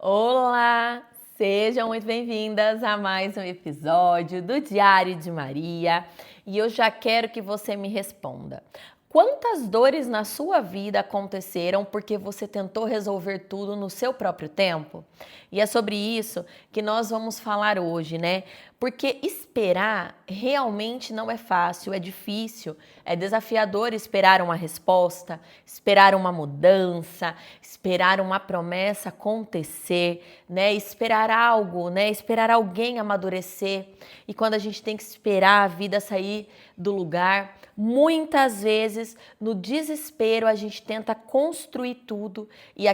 Olá, sejam muito bem-vindas a mais um episódio do Diário de Maria e eu já quero que você me responda. Quantas dores na sua vida aconteceram porque você tentou resolver tudo no seu próprio tempo? E é sobre isso que nós vamos falar hoje, né? Porque esperar realmente não é fácil, é difícil, é desafiador esperar uma resposta, esperar uma mudança, esperar uma promessa acontecer, né? Esperar algo, né? Esperar alguém amadurecer. E quando a gente tem que esperar a vida sair do lugar, muitas vezes, no desespero, a gente tenta construir tudo e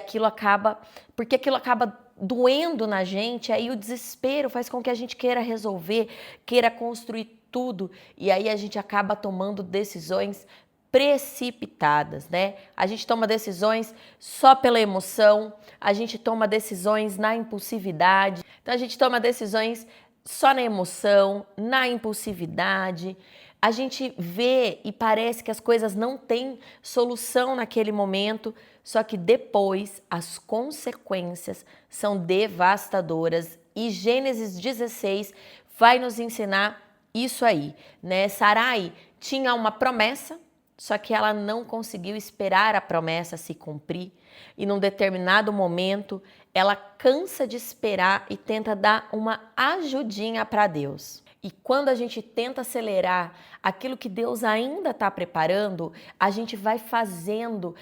porque aquilo acaba doendo na gente, aí o desespero faz com que a gente queira resolver, queira construir tudo e aí a gente acaba tomando decisões precipitadas, né? A gente toma decisões só pela emoção, a gente toma decisões na impulsividade, então a gente toma decisões só na emoção, na impulsividade. A gente vê e parece que as coisas não têm solução naquele momento, só que depois as consequências são devastadoras e Gênesis 16 vai nos ensinar isso aí, né? Sarai tinha uma promessa, só que ela não conseguiu esperar a promessa se cumprir e num determinado momento ela cansa de esperar e tenta dar uma ajudinha para Deus. E quando a gente tenta acelerar aquilo que Deus ainda está preparando, a gente vai fazendo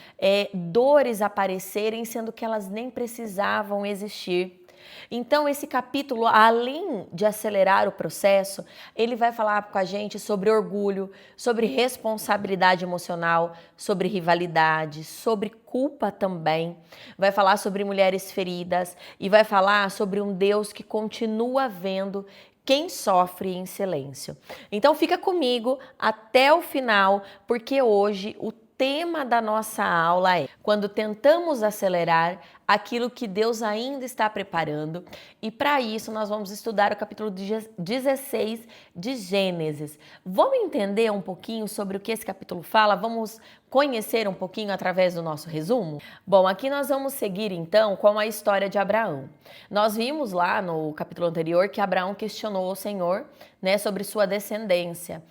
dores aparecerem, sendo que elas nem precisavam existir. Então, esse capítulo, além de acelerar o processo, ele vai falar com a gente sobre orgulho, sobre responsabilidade emocional, sobre rivalidade, sobre culpa também. Vai falar sobre mulheres feridas e vai falar sobre um Deus que continua vendo quem sofre em silêncio. Então fica comigo até o final, porque hoje o tema da nossa aula é quando tentamos acelerar aquilo que Deus ainda está preparando, e para isso nós vamos estudar o capítulo 16 de Gênesis. Vamos entender um pouquinho sobre o que esse capítulo fala? Vamos conhecer um pouquinho através do nosso resumo? Bom, aqui nós vamos seguir então com a história de Abraão. Nós vimos lá no capítulo anterior que Abraão questionou o Senhor, né, sobre sua descendência,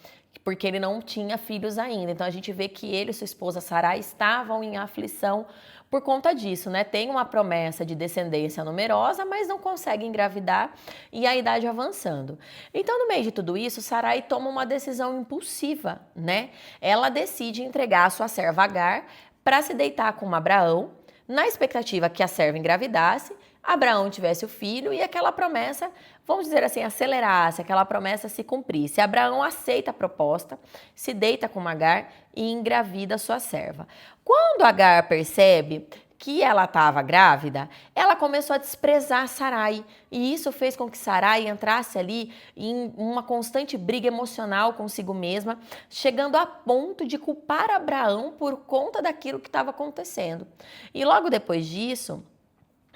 porque ele não tinha filhos ainda. Então a gente vê que ele e sua esposa Sarai estavam em aflição por conta disso, né? Tem uma promessa de descendência numerosa, mas não consegue engravidar e a idade avançando. Então, no meio de tudo isso, Sarai toma uma decisão impulsiva, né? Ela decide entregar a sua serva Agar para se deitar com Abraão, na expectativa que a serva engravidasse, Abraão tivesse o filho e aquela promessa, vamos dizer assim, acelerasse, aquela promessa se cumprisse. Abraão aceita a proposta, se deita com Agar e engravida sua serva. Quando Agar percebe que ela estava grávida, ela começou a desprezar Sarai e isso fez com que Sarai entrasse ali em uma constante briga emocional consigo mesma, chegando a ponto de culpar Abraão por conta daquilo que estava acontecendo. E logo depois disso,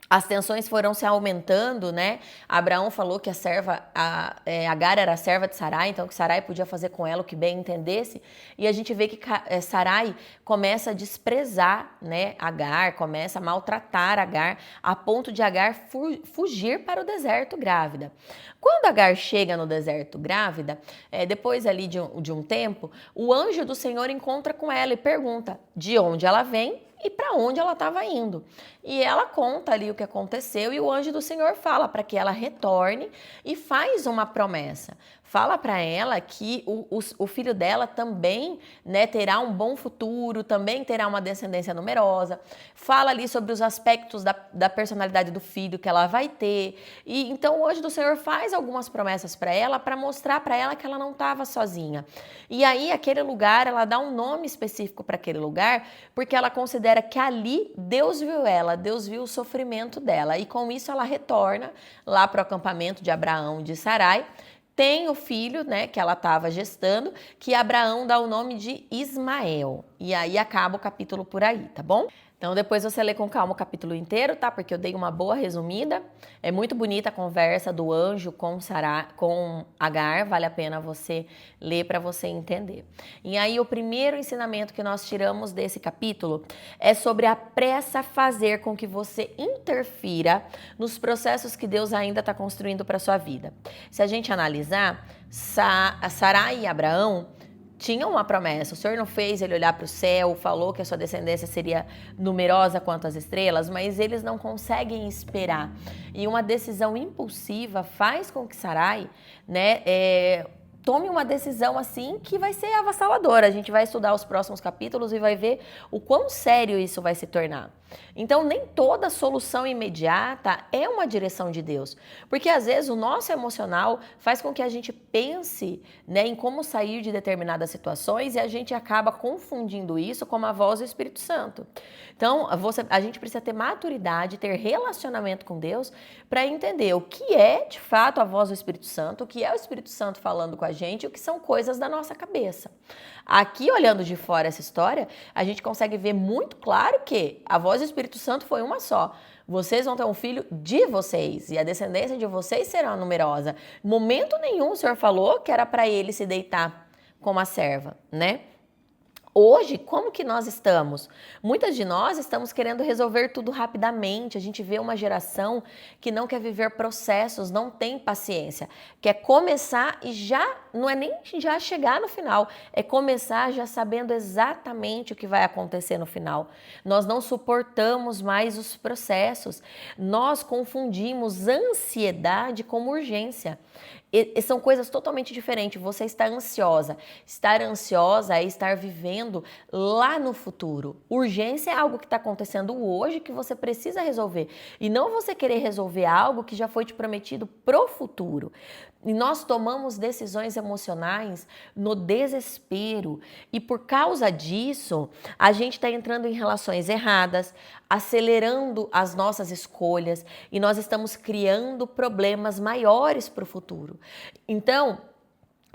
as tensões foram se aumentando, né? Abraão falou que Agar era a serva de Sarai, então que Sarai podia fazer com ela o que bem entendesse. E a gente vê que Sarai começa a desprezar, né, Agar, começa a maltratar Agar, a ponto de Agar fugir para o deserto grávida. Quando Agar chega no deserto grávida, depois ali de um tempo, o anjo do Senhor encontra com ela e pergunta de onde ela vem e para onde ela estava indo. E ela conta ali o que aconteceu e o anjo do Senhor fala para que ela retorne e faz uma promessa. Fala para ela que o filho dela também, né, terá um bom futuro, também terá uma descendência numerosa. Fala ali sobre os aspectos da personalidade do filho que ela vai ter. E então o anjo do Senhor faz algumas promessas para ela, para mostrar para ela que ela não estava sozinha. E aí aquele lugar, ela dá um nome específico para aquele lugar, porque ela considera que ali Deus viu ela, Deus viu o sofrimento dela. E com isso ela retorna lá para o acampamento de Abraão e de Sarai, tem o filho, né, que ela estava gestando, que Abraão dá o nome de Ismael. E aí acaba o capítulo por aí, tá bom? Então depois você lê com calma o capítulo inteiro, tá? Porque eu dei uma boa resumida. É muito bonita a conversa do anjo com Agar, vale a pena você ler para você entender. E aí o primeiro ensinamento que nós tiramos desse capítulo é sobre a pressa fazer com que você interfira nos processos que Deus ainda está construindo para sua vida. Se a gente analisar, Sarai e Abraão tinha uma promessa, o Senhor não fez ele olhar para o céu, falou que a sua descendência seria numerosa quanto as estrelas, mas eles não conseguem esperar. E uma decisão impulsiva faz com que Sarai, né, tome uma decisão assim que vai ser avassaladora. A gente vai estudar os próximos capítulos e vai ver o quão sério isso vai se tornar. Então, nem toda solução imediata é uma direção de Deus. Porque, às vezes, o nosso emocional faz com que a gente pense, né, em como sair de determinadas situações e a gente acaba confundindo isso com a voz do Espírito Santo. Então, a gente precisa ter maturidade, ter relacionamento com Deus para entender o que é, de fato, a voz do Espírito Santo, o que é o Espírito Santo falando com a gente, o que são coisas da nossa cabeça. Aqui, olhando de fora essa história, a gente consegue ver muito claro que a voz do Espírito Santo foi uma só. Vocês vão ter um filho de vocês e a descendência de vocês será numerosa. Em momento nenhum o Senhor falou que era para ele se deitar com uma serva, né? Hoje, como que nós estamos? Muitas de nós estamos querendo resolver tudo rapidamente. A gente vê uma geração que não quer viver processos, não tem paciência. Quer começar e não é nem já chegar no final, é começar já sabendo exatamente o que vai acontecer no final. Nós não suportamos mais os processos. Nós confundimos ansiedade com urgência. E são coisas totalmente diferentes. Você está ansiosa. Estar ansiosa é estar vivendo lá no futuro. Urgência é algo que está acontecendo hoje que você precisa resolver. E não você querer resolver algo que já foi te prometido pro futuro. E nós tomamos decisões emocionais no desespero. E por causa disso, a gente está entrando em relações erradas, acelerando as nossas escolhas e nós estamos criando problemas maiores para o futuro. Então,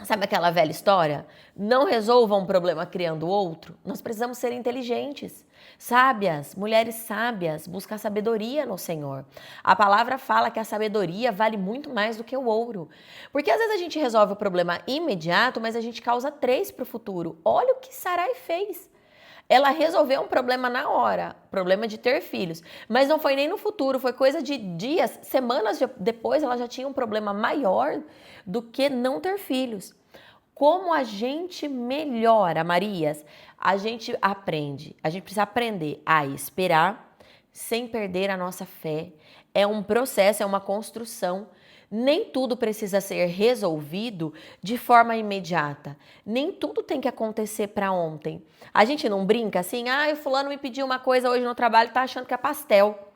sabe aquela velha história? Não resolva um problema criando outro. Nós precisamos ser inteligentes, sábias, mulheres sábias, buscar sabedoria no Senhor. A palavra fala que a sabedoria vale muito mais do que o ouro. Porque às vezes a gente resolve o problema imediato, mas a gente causa 3 para o futuro. Olha o que Sarai fez. Ela resolveu um problema na hora, problema de ter filhos, mas não foi nem no futuro, foi coisa de dias, semanas depois ela já tinha um problema maior do que não ter filhos. Como a gente melhora, Marias? A gente precisa aprender a esperar sem perder a nossa fé. É um processo, é uma construção. Nem tudo precisa ser resolvido de forma imediata. Nem tudo tem que acontecer para ontem. A gente não brinca assim, o fulano me pediu uma coisa hoje no trabalho e tá achando que é pastel.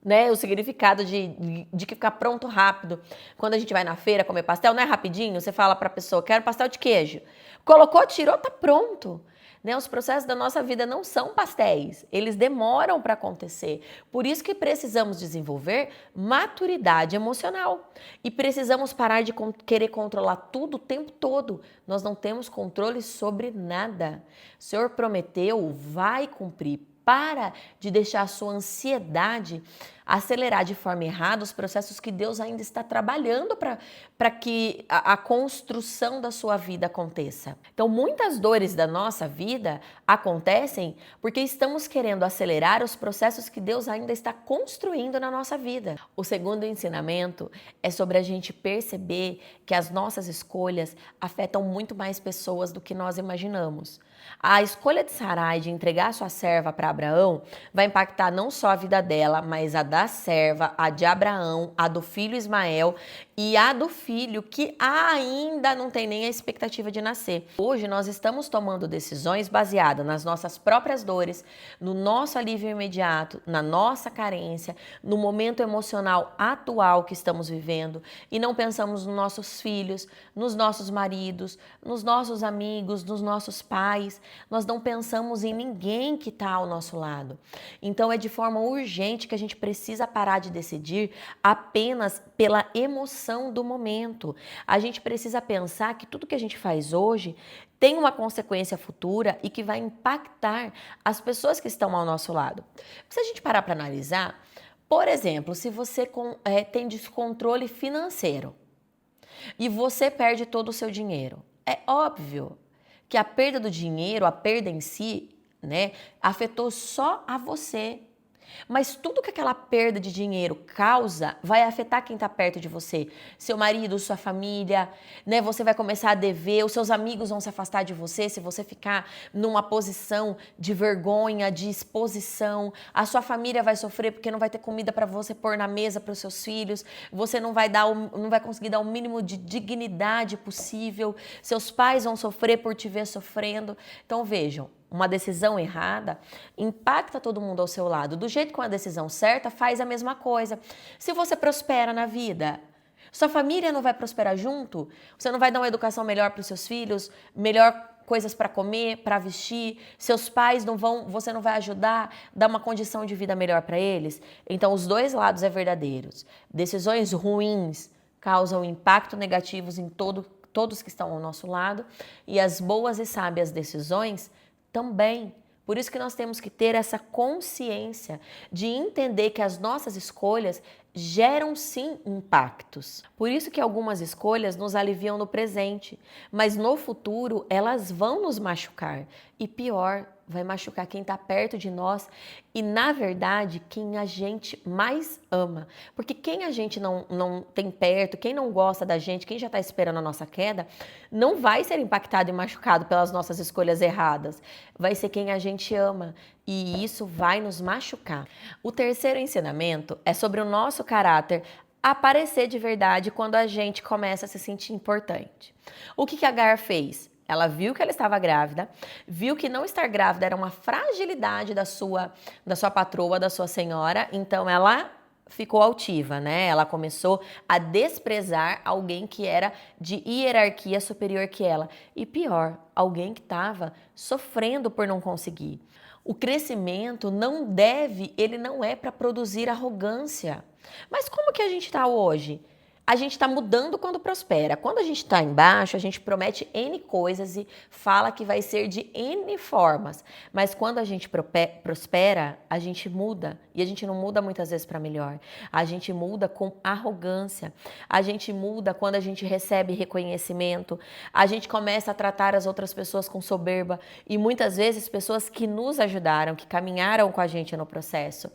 Né? O significado de que ficar pronto rápido. Quando a gente vai na feira comer pastel, não é rapidinho? Você fala para a pessoa, quero pastel de queijo. Colocou, tirou, tá pronto. Né? Os processos da nossa vida não são pastéis, eles demoram para acontecer. Por isso que precisamos desenvolver maturidade emocional. E precisamos parar de querer controlar tudo o tempo todo. Nós não temos controle sobre nada. O Senhor prometeu, vai cumprir. Para de deixar a sua ansiedade acelerar de forma errada os processos que Deus ainda está trabalhando para que a construção da sua vida aconteça. Então, muitas dores da nossa vida acontecem porque estamos querendo acelerar os processos que Deus ainda está construindo na nossa vida. O segundo ensinamento é sobre a gente perceber que as nossas escolhas afetam muito mais pessoas do que nós imaginamos. A escolha de Sarai de entregar sua serva para Abraão vai impactar não só a vida dela, mas a da serva, a de Abraão, a do filho Ismael e a do filho que ainda não tem nem a expectativa de nascer. Hoje nós estamos tomando decisões baseadas nas nossas próprias dores, no nosso alívio imediato, na nossa carência, no momento emocional atual que estamos vivendo e não pensamos nos nossos filhos, nos nossos maridos, nos nossos amigos, nos nossos pais. Nós não pensamos em ninguém que está ao nosso lado. Então é de forma urgente que a gente precisa precisa parar de decidir apenas pela emoção do momento. A gente precisa pensar que tudo que a gente faz hoje tem uma consequência futura e que vai impactar as pessoas que estão ao nosso lado. Se a gente parar para analisar, por exemplo, se você tem descontrole financeiro e você perde todo o seu dinheiro, é óbvio que a perda do dinheiro, a perda em si, né, afetou só a você. Mas tudo que aquela perda de dinheiro causa vai afetar quem está perto de você. Seu marido, sua família, né? Você vai começar a dever, os seus amigos vão se afastar de você se você ficar numa posição de vergonha, de exposição. A sua família vai sofrer porque não vai ter comida para você pôr na mesa para os seus filhos. Você não vai conseguir dar o mínimo de dignidade possível. Seus pais vão sofrer por te ver sofrendo. Então vejam, uma decisão errada impacta todo mundo ao seu lado. Do jeito que uma decisão certa faz a mesma coisa. Se você prospera na vida, sua família não vai prosperar junto? Você não vai dar uma educação melhor para os seus filhos, melhor coisas para comer, para vestir, seus pais não vão, você não vai ajudar, dar uma condição de vida melhor para eles? Então os dois lados é verdadeiros. Decisões ruins causam impacto negativos em todos que estão ao nosso lado, e as boas e sábias decisões também. Por isso que nós temos que ter essa consciência de entender que as nossas escolhas geram sim impactos. Por isso que algumas escolhas nos aliviam no presente, mas no futuro elas vão nos machucar. E pior, vai machucar quem está perto de nós e, na verdade, quem a gente mais ama. Porque quem a gente não tem perto, quem não gosta da gente, quem já está esperando a nossa queda, não vai ser impactado e machucado pelas nossas escolhas erradas. Vai ser quem a gente ama. E isso vai nos machucar. O terceiro ensinamento é sobre o nosso caráter aparecer de verdade quando a gente começa a se sentir importante. O que a Agar fez? Ela viu que ela estava grávida, viu que não estar grávida era uma fragilidade da sua patroa, da sua senhora, então ela ficou altiva, né? Ela começou a desprezar alguém que era de hierarquia superior que ela. E pior, alguém que estava sofrendo por não conseguir. O crescimento ele não é para produzir arrogância. Mas como que a gente está hoje? A gente está mudando quando prospera. Quando a gente está embaixo, a gente promete N coisas e fala que vai ser de N formas. Mas quando a gente prospera, a gente muda. E a gente não muda muitas vezes para melhor. A gente muda com arrogância. A gente muda quando a gente recebe reconhecimento. A gente começa a tratar as outras pessoas com soberba. E muitas vezes pessoas que nos ajudaram, que caminharam com a gente no processo.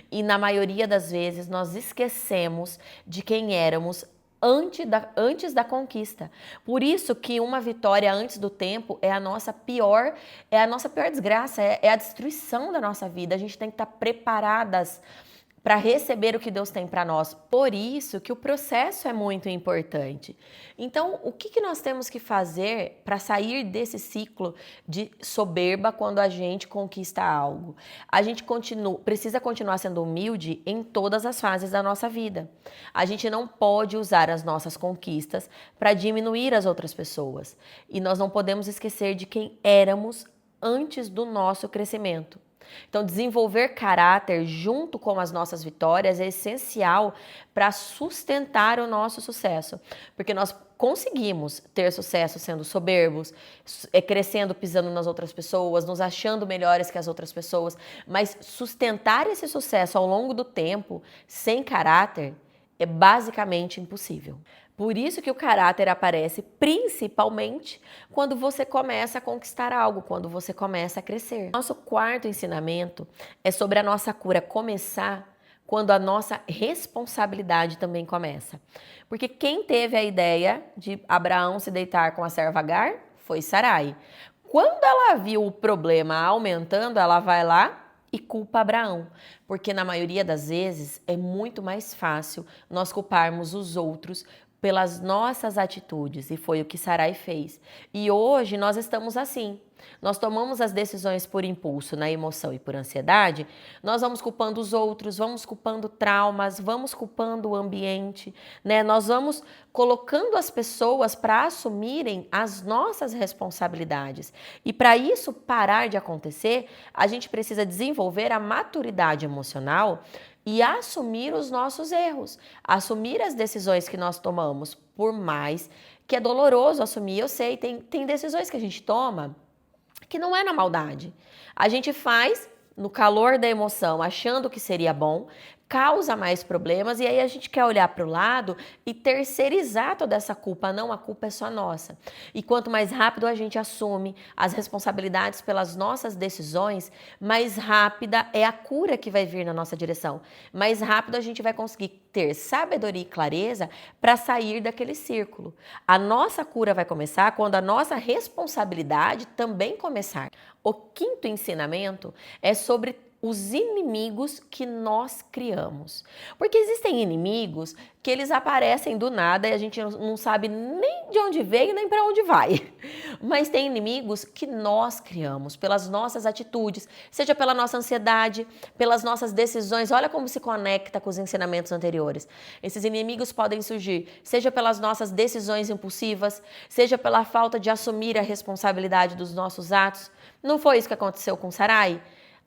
E na maioria das vezes nós esquecemos de quem éramos antes da conquista. Por isso que uma vitória antes do tempo é a nossa pior desgraça, é a destruição da nossa vida. A gente tem que estar preparadas para receber o que Deus tem para nós. Por isso que o processo é muito importante. Então, o que nós temos que fazer para sair desse ciclo de soberba quando a gente conquista algo? A gente precisa continuar sendo humilde em todas as fases da nossa vida. A gente não pode usar as nossas conquistas para diminuir as outras pessoas. E nós não podemos esquecer de quem éramos antes do nosso crescimento. Então, desenvolver caráter junto com as nossas vitórias é essencial para sustentar o nosso sucesso, porque nós conseguimos ter sucesso sendo soberbos, crescendo, pisando nas outras pessoas, nos achando melhores que as outras pessoas, mas sustentar esse sucesso ao longo do tempo sem caráter é basicamente impossível. Por isso que o caráter aparece principalmente quando você começa a conquistar algo, quando você começa a crescer. Nosso quarto ensinamento é sobre a nossa cura começar quando a nossa responsabilidade também começa. Porque quem teve a ideia de Abraão se deitar com a serva Agar foi Sarai. Quando ela viu o problema aumentando, ela vai lá e culpa Abraão, porque na maioria das vezes é muito mais fácil nós culparmos os outros pelas nossas atitudes, e foi o que Sarai fez. E hoje nós estamos assim. Nós tomamos as decisões por impulso, na emoção e por ansiedade, nós vamos culpando os outros, vamos culpando traumas, vamos culpando o ambiente, né? Nós vamos colocando as pessoas para assumirem as nossas responsabilidades. E para isso parar de acontecer, a gente precisa desenvolver a maturidade emocional e assumir os nossos erros, assumir as decisões que nós tomamos, por mais que é doloroso assumir. Eu sei, tem decisões que a gente toma que não é na maldade. A gente faz no calor da emoção, achando que seria bom, causa mais problemas e aí a gente quer olhar para o lado e terceirizar toda essa culpa. Não, a culpa é só nossa. E quanto mais rápido a gente assume as responsabilidades pelas nossas decisões, mais rápida é a cura que vai vir na nossa direção. Mais rápido a gente vai conseguir ter sabedoria e clareza para sair daquele círculo. A nossa cura vai começar quando a nossa responsabilidade também começar. O quinto ensinamento é sobre os inimigos que nós criamos. Porque existem inimigos que eles aparecem do nada e a gente não sabe nem de onde veio nem para onde vai. Mas tem inimigos que nós criamos pelas nossas atitudes, seja pela nossa ansiedade, pelas nossas decisões. Olha como se conecta com os ensinamentos anteriores. Esses inimigos podem surgir, seja pelas nossas decisões impulsivas, seja pela falta de assumir a responsabilidade dos nossos atos. Não foi isso que aconteceu com Sarai?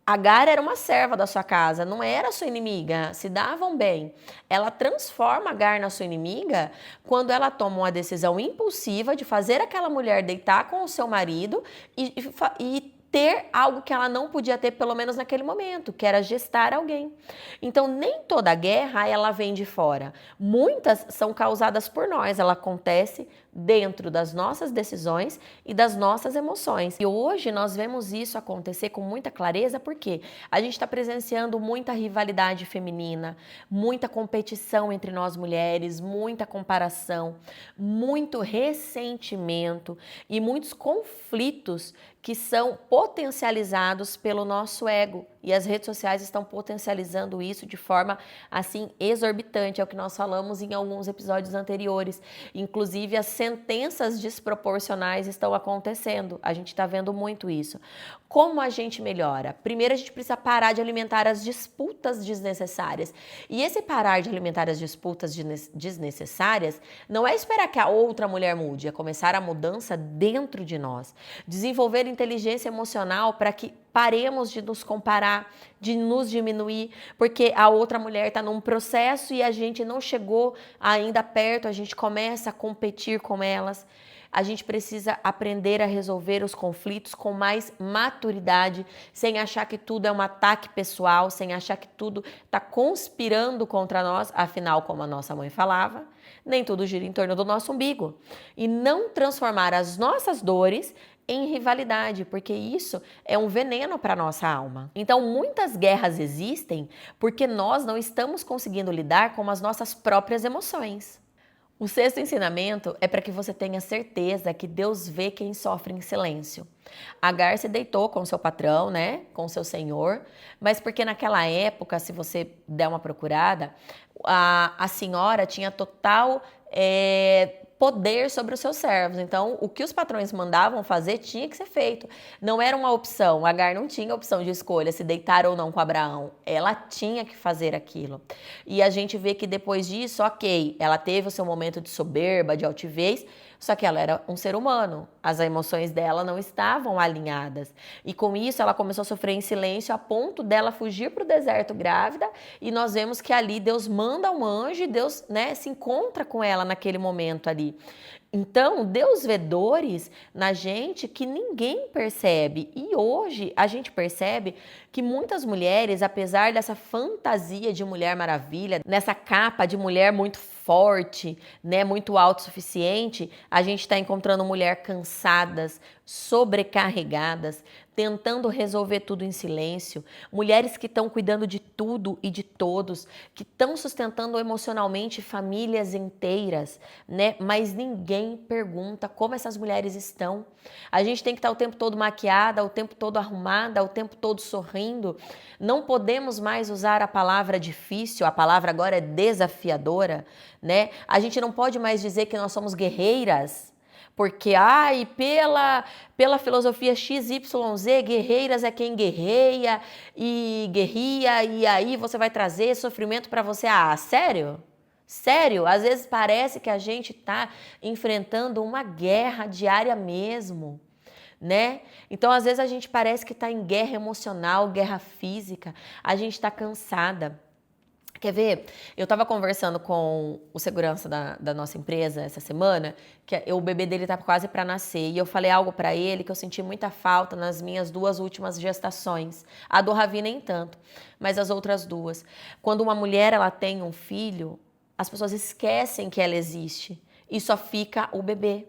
Agar era uma serva da sua casa, não era sua inimiga, se davam bem. Ela transforma Agar na sua inimiga quando ela toma uma decisão impulsiva de fazer aquela mulher deitar com o seu marido e ter algo que ela não podia ter, pelo menos naquele momento, que era gestar alguém. Então, nem toda guerra ela vem de fora. Muitas são causadas por nós, ela acontece dentro das nossas decisões e das nossas emoções. E hoje nós vemos isso acontecer com muita clareza porque a gente está presenciando muita rivalidade feminina, muita competição entre nós mulheres, muita comparação, muito ressentimento e muitos conflitos que são potencializados pelo nosso ego. E as redes sociais estão potencializando isso de forma, assim, exorbitante. É o que nós falamos em alguns episódios anteriores. Inclusive, as sentenças desproporcionais estão acontecendo. A gente está vendo muito isso. Como a gente melhora? Primeiro, a gente precisa parar de alimentar as disputas desnecessárias. E esse parar de alimentar as disputas desnecessárias não é esperar que a outra mulher mude, é começar a mudança dentro de nós. Desenvolver inteligência emocional para que paremos de nos comparar, de nos diminuir, porque a outra mulher está num processo e a gente não chegou ainda perto, a gente começa a competir com elas. A gente precisa aprender a resolver os conflitos com mais maturidade, sem achar que tudo é um ataque pessoal, sem achar que tudo está conspirando contra nós. Afinal, como a nossa mãe falava, nem tudo gira em torno do nosso umbigo. E não transformar as nossas dores em rivalidade, porque isso é um veneno para a nossa alma. Então, muitas guerras existem porque nós não estamos conseguindo lidar com as nossas próprias emoções. O sexto ensinamento é para que você tenha certeza que Deus vê quem sofre em silêncio. Agar se deitou com seu patrão, né, com seu senhor, mas porque naquela época, se você der uma procurada, a senhora tinha total poder sobre os seus servos. Então, o que os patrões mandavam fazer tinha que ser feito. Não era uma opção. Agar não tinha opção de escolha se deitar ou não com Abraão. Ela tinha que fazer aquilo. E a gente vê que depois disso, ok, ela teve o seu momento de soberba, de altivez, só que ela era um ser humano. As emoções dela não estavam alinhadas. E com isso, ela começou a sofrer em silêncio a ponto dela fugir para o deserto grávida. E nós vemos que ali Deus manda um anjo e Deus, né, se encontra com ela naquele momento ali. Então, Deus vê dores na gente que ninguém percebe. E hoje a gente percebe que muitas mulheres, apesar dessa fantasia de Mulher Maravilha, nessa capa de mulher muito forte, né, muito autossuficiente, a gente está encontrando mulheres cansadas, sobrecarregadas, tentando resolver tudo em silêncio, mulheres que estão cuidando de tudo e de todos, que estão sustentando emocionalmente famílias inteiras, né? Mas ninguém pergunta como essas mulheres estão. A gente tem que estar o tempo todo maquiada, o tempo todo arrumada, o tempo todo sorrindo. Não podemos mais usar a palavra difícil, a palavra agora é desafiadora, né? A gente não pode mais dizer que nós somos guerreiras, porque, pela filosofia XYZ, guerreiras é quem guerreia e aí você vai trazer sofrimento para você. Ah, sério? Sério? Às vezes parece que a gente está enfrentando uma guerra diária mesmo, né? Então, às vezes a gente parece que está em guerra emocional, guerra física, a gente está cansada. Quer ver? Eu estava conversando com o segurança da nossa empresa essa semana, o bebê dele tá quase para nascer, e eu falei algo para ele que eu senti muita falta nas minhas 2 últimas gestações. A do Ravi nem tanto, mas as outras 2. Quando uma mulher ela tem um filho, as pessoas esquecem que ela existe e só fica o bebê.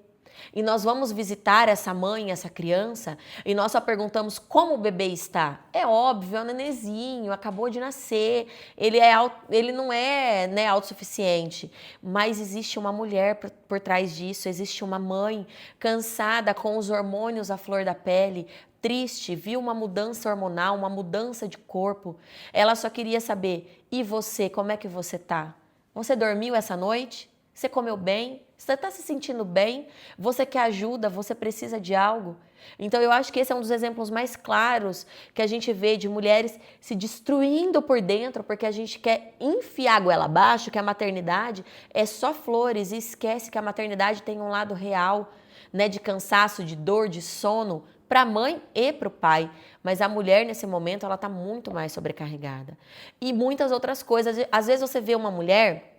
E nós vamos visitar essa mãe, essa criança, e nós só perguntamos como o bebê está. É óbvio, é um nenenzinho, acabou de nascer, ele não é, né, autossuficiente, mas existe uma mulher por trás disso, existe uma mãe cansada com os hormônios à flor da pele, triste, viu uma mudança hormonal, uma mudança de corpo. Ela só queria saber, e você, como é que você tá? Você dormiu essa noite? Você comeu bem? Você está se sentindo bem? Você quer ajuda? Você precisa de algo? Então eu acho que esse é um dos exemplos mais claros que a gente vê de mulheres se destruindo por dentro porque a gente quer enfiar a goela abaixo, que a maternidade é só flores e esquece que a maternidade tem um lado real, né, de cansaço, de dor, de sono, para a mãe e para o pai. Mas a mulher, nesse momento, ela está muito mais sobrecarregada. E muitas outras coisas. Às vezes você vê uma mulher,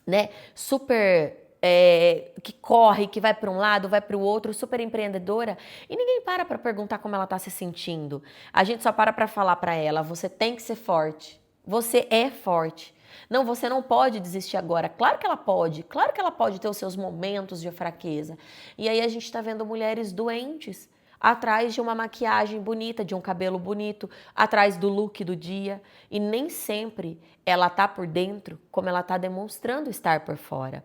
né, super que corre, que vai para um lado, vai para o outro, super empreendedora, e ninguém para perguntar como ela está se sentindo. A gente só para falar para ela, você tem que ser forte, você é forte. Não, você não pode desistir agora. Claro que ela pode ter os seus momentos de fraqueza. E aí a gente está vendo mulheres doentes, atrás de uma maquiagem bonita, de um cabelo bonito, atrás do look do dia. E nem sempre ela tá por dentro como ela tá demonstrando estar por fora.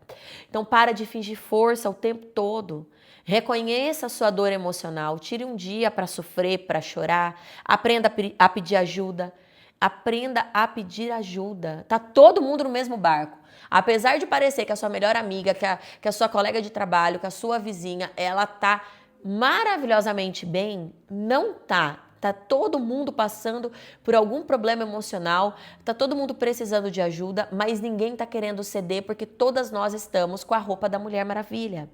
Então para de fingir força o tempo todo. Reconheça a sua dor emocional, tire um dia para sofrer, para chorar, aprenda a pedir ajuda. Aprenda a pedir ajuda. Tá todo mundo no mesmo barco. Apesar de parecer que a sua melhor amiga, que a sua colega de trabalho, que a sua vizinha, ela tá maravilhosamente bem, não tá. Tá todo mundo passando por algum problema emocional, tá todo mundo precisando de ajuda, mas ninguém tá querendo ceder porque todas nós estamos com a roupa da Mulher Maravilha.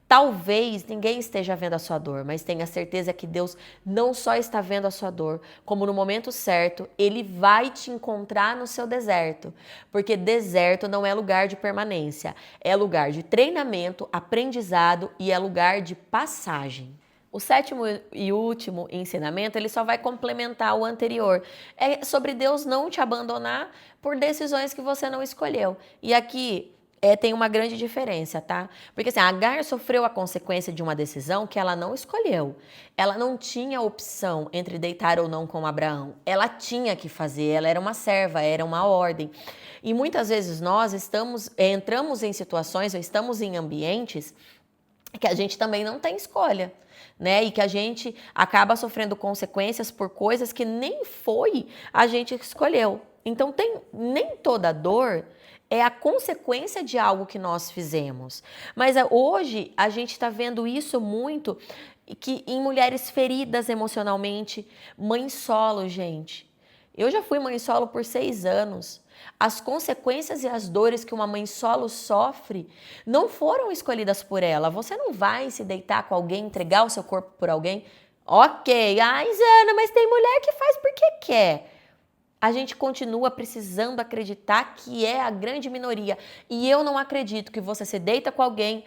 Talvez ninguém esteja vendo a sua dor, mas tenha certeza que Deus não só está vendo a sua dor, como no momento certo, Ele vai te encontrar no seu deserto. Porque deserto não é lugar de permanência, é lugar de treinamento, aprendizado e é lugar de passagem. O 7º e último ensinamento, ele só vai complementar o anterior. É sobre Deus não te abandonar por decisões que você não escolheu. E aqui tem uma grande diferença, tá? Porque assim, a Agar sofreu a consequência de uma decisão que ela não escolheu. Ela não tinha opção entre deitar ou não com Abraão. Ela tinha que fazer, ela era uma serva, era uma ordem. E muitas vezes nós entramos em situações ou estamos em ambientes que a gente também não tem escolha, né? E que a gente acaba sofrendo consequências por coisas que nem foi a gente que escolheu. Então, nem toda dor é a consequência de algo que nós fizemos. Mas hoje a gente está vendo isso muito que em mulheres feridas emocionalmente, mãe solo, gente. Eu já fui mãe solo por 6 anos. As consequências e as dores que uma mãe solo sofre não foram escolhidas por ela. Você não vai se deitar com alguém, entregar o seu corpo por alguém. Ok, ai, Zana, mas tem mulher que faz porque quer. A gente continua precisando acreditar que é a grande minoria. E eu não acredito que você se deita com alguém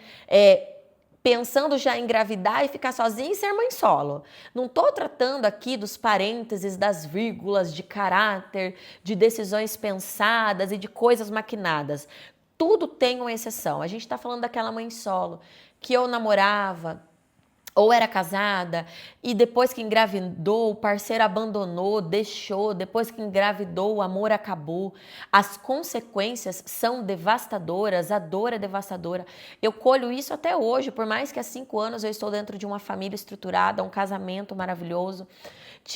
pensando já em engravidar e ficar sozinha e ser mãe solo. Não estou tratando aqui dos parênteses, das vírgulas, de caráter, de decisões pensadas e de coisas maquinadas. Tudo tem uma exceção. A gente está falando daquela mãe solo que eu namorava, ou era casada, e depois que engravidou, o parceiro abandonou, deixou, depois que engravidou, o amor acabou. As consequências são devastadoras, a dor é devastadora. Eu colho isso até hoje, por mais que há 5 anos eu estou dentro de uma família estruturada, um casamento maravilhoso.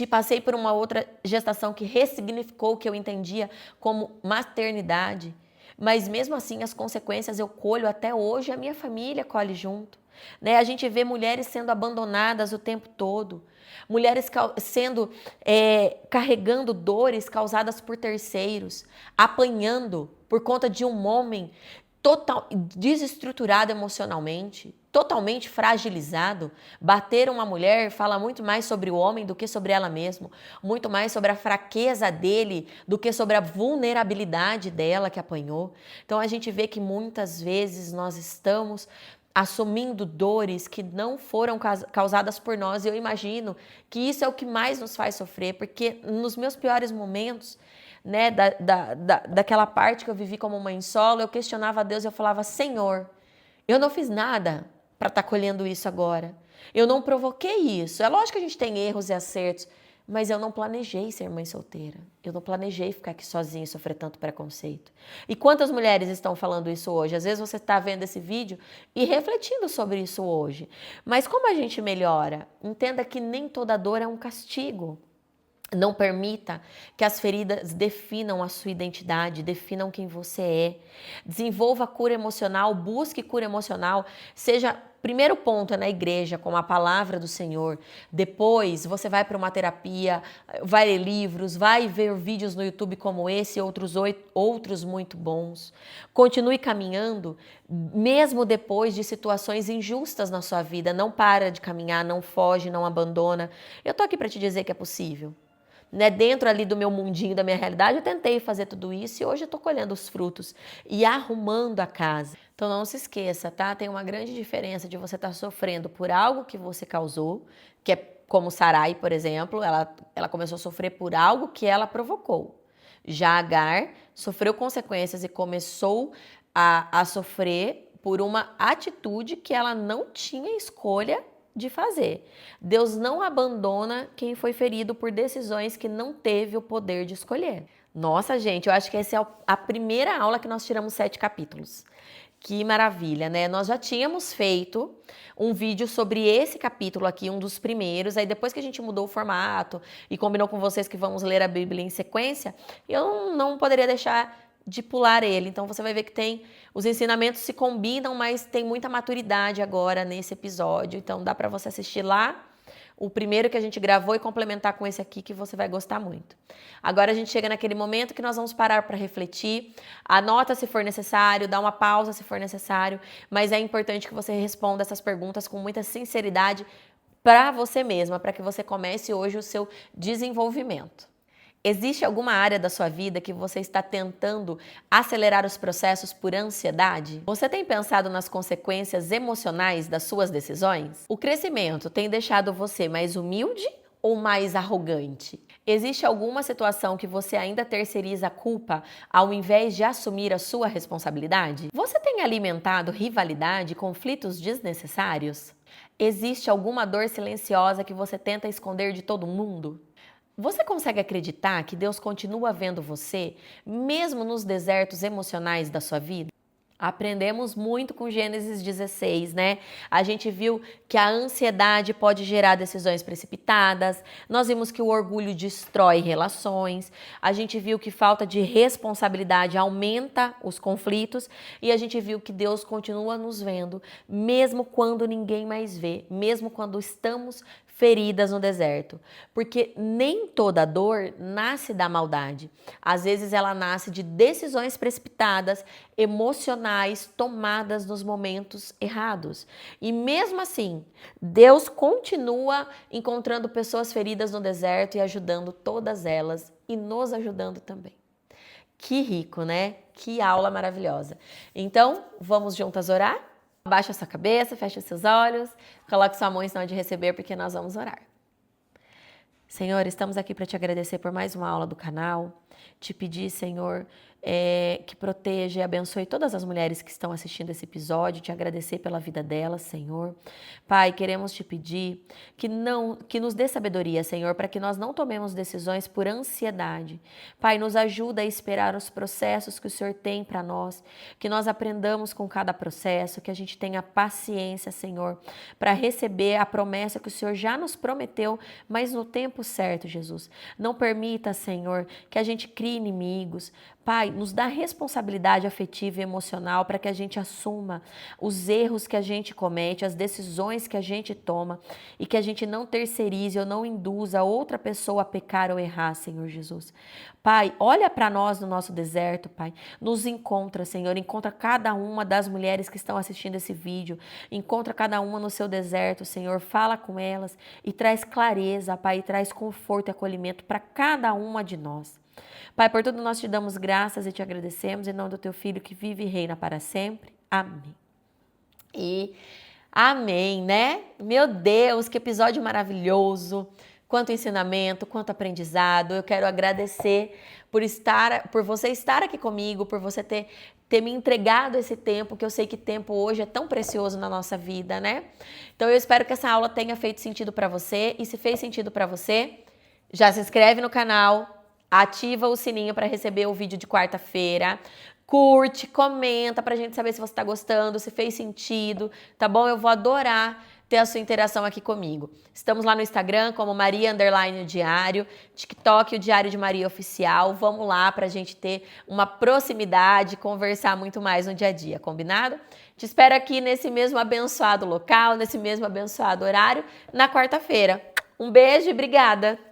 Passei por uma outra gestação que ressignificou o que eu entendia como maternidade. Mas mesmo assim, as consequências eu colho até hoje, a minha família colhe junto. Né? A gente vê mulheres sendo abandonadas o tempo todo, mulheres carregando dores causadas por terceiros, apanhando por conta de um homem total desestruturado emocionalmente, totalmente fragilizado. Bater uma mulher fala muito mais sobre o homem do que sobre ela mesma, muito mais sobre a fraqueza dele do que sobre a vulnerabilidade dela que apanhou. Então a gente vê que muitas vezes nós estamos assumindo dores que não foram causadas por nós. E eu imagino que isso é o que mais nos faz sofrer, porque nos meus piores momentos, né, daquela parte que eu vivi como mãe solo, eu questionava a Deus e eu falava: Senhor, eu não fiz nada para estar colhendo isso agora. Eu não provoquei isso. É lógico que a gente tem erros e acertos, mas eu não planejei ser mãe solteira. Eu não planejei ficar aqui sozinha e sofrer tanto preconceito. E quantas mulheres estão falando isso hoje? Às vezes você está vendo esse vídeo e refletindo sobre isso hoje. Mas como a gente melhora? Entenda que nem toda dor é um castigo. Não permita que as feridas definam a sua identidade, definam quem você é. Desenvolva cura emocional, busque cura emocional. Seja, primeiro ponto é na igreja, com a palavra do Senhor. Depois você vai para uma terapia, vai ler livros, vai ver vídeos no YouTube como esse e outros muito bons. Continue caminhando, mesmo depois de situações injustas na sua vida. Não para de caminhar, não foge, não abandona. Eu tô aqui para te dizer que é possível. Né, dentro ali do meu mundinho, da minha realidade, eu tentei fazer tudo isso e hoje eu tô colhendo os frutos e arrumando a casa. Então não se esqueça, tá? Tem uma grande diferença de você estar sofrendo por algo que você causou, que é como Sarai, por exemplo, ela começou a sofrer por algo que ela provocou. Já Agar sofreu consequências e começou a sofrer por uma atitude que ela não tinha escolha de fazer. Deus não abandona quem foi ferido por decisões que não teve o poder de escolher. Nossa, gente, eu acho que essa é a primeira aula que nós tiramos 7 capítulos. Que maravilha, né? Nós já tínhamos feito um vídeo sobre esse capítulo aqui, um dos primeiros. Aí depois que a gente mudou o formato e combinou com vocês que vamos ler a Bíblia em sequência, eu não poderia deixar de pular ele. Então você vai ver que tem os ensinamentos se combinam, mas tem muita maturidade agora nesse episódio. Então dá para você assistir lá o primeiro que a gente gravou e complementar com esse aqui que você vai gostar muito. Agora a gente chega naquele momento que nós vamos parar para refletir. Anota se for necessário, dá uma pausa se for necessário, mas é importante que você responda essas perguntas com muita sinceridade para você mesma, para que você comece hoje o seu desenvolvimento. Existe alguma área da sua vida que você está tentando acelerar os processos por ansiedade? Você tem pensado nas consequências emocionais das suas decisões? O crescimento tem deixado você mais humilde ou mais arrogante? Existe alguma situação que você ainda terceiriza a culpa ao invés de assumir a sua responsabilidade? Você tem alimentado rivalidade e conflitos desnecessários? Existe alguma dor silenciosa que você tenta esconder de todo mundo? Você consegue acreditar que Deus continua vendo você, mesmo nos desertos emocionais da sua vida? Aprendemos muito com Gênesis 16, né? A gente viu que a ansiedade pode gerar decisões precipitadas, nós vimos que o orgulho destrói relações, a gente viu que falta de responsabilidade aumenta os conflitos e a gente viu que Deus continua nos vendo, mesmo quando ninguém mais vê, mesmo quando estamos feridas no deserto, porque nem toda dor nasce da maldade. Às vezes ela nasce de decisões precipitadas, emocionais, tomadas nos momentos errados. E mesmo assim, Deus continua encontrando pessoas feridas no deserto e ajudando todas elas e nos ajudando também. Que rico, né? Que aula maravilhosa. Então, vamos juntas orar? Abaixa sua cabeça, feche seus olhos, coloque sua mão em sinal de receber, porque nós vamos orar. Senhor, estamos aqui para te agradecer por mais uma aula do canal, te pedir, Senhor, que proteja e abençoe todas as mulheres que estão assistindo esse episódio, te agradecer pela vida delas, Senhor. Pai, queremos te pedir que nos dê sabedoria, Senhor, para que nós não tomemos decisões por ansiedade. Pai, nos ajuda a esperar os processos que o Senhor tem para nós, que nós aprendamos com cada processo, que a gente tenha paciência, Senhor, para receber a promessa que o Senhor já nos prometeu, mas no tempo certo, Jesus. Não permita, Senhor, que a gente crie inimigos. Pai, nos dá responsabilidade afetiva e emocional para que a gente assuma os erros que a gente comete, as decisões que a gente toma e que a gente não terceirize ou não induza outra pessoa a pecar ou errar, Senhor Jesus. Pai, olha para nós no nosso deserto, Pai. Nos encontra, Senhor. Encontra cada uma das mulheres que estão assistindo esse vídeo. Encontra cada uma no seu deserto, Senhor. Fala com elas e traz clareza, Pai, e traz conforto e acolhimento para cada uma de nós. Pai, por tudo nós te damos graças e te agradecemos em nome do teu Filho que vive e reina para sempre. Amém. E amém, né? Meu Deus, que episódio maravilhoso. Quanto ensinamento, quanto aprendizado. Eu quero agradecer por você estar aqui comigo, por você ter me entregado esse tempo, que eu sei que tempo hoje é tão precioso na nossa vida, né? Então eu espero que essa aula tenha feito sentido para você. E se fez sentido para você, já se inscreve no canal. Ativa o sininho para receber o vídeo de quarta-feira. Curte, comenta pra gente saber se você tá gostando, se fez sentido, tá bom? Eu vou adorar ter a sua interação aqui comigo. Estamos lá no Instagram como Maria_Diário, TikTok, o Diário de Maria Oficial. Vamos lá pra gente ter uma proximidade, conversar muito mais no dia a dia, combinado? Te espero aqui nesse mesmo abençoado local, nesse mesmo abençoado horário, na quarta-feira. Um beijo e obrigada!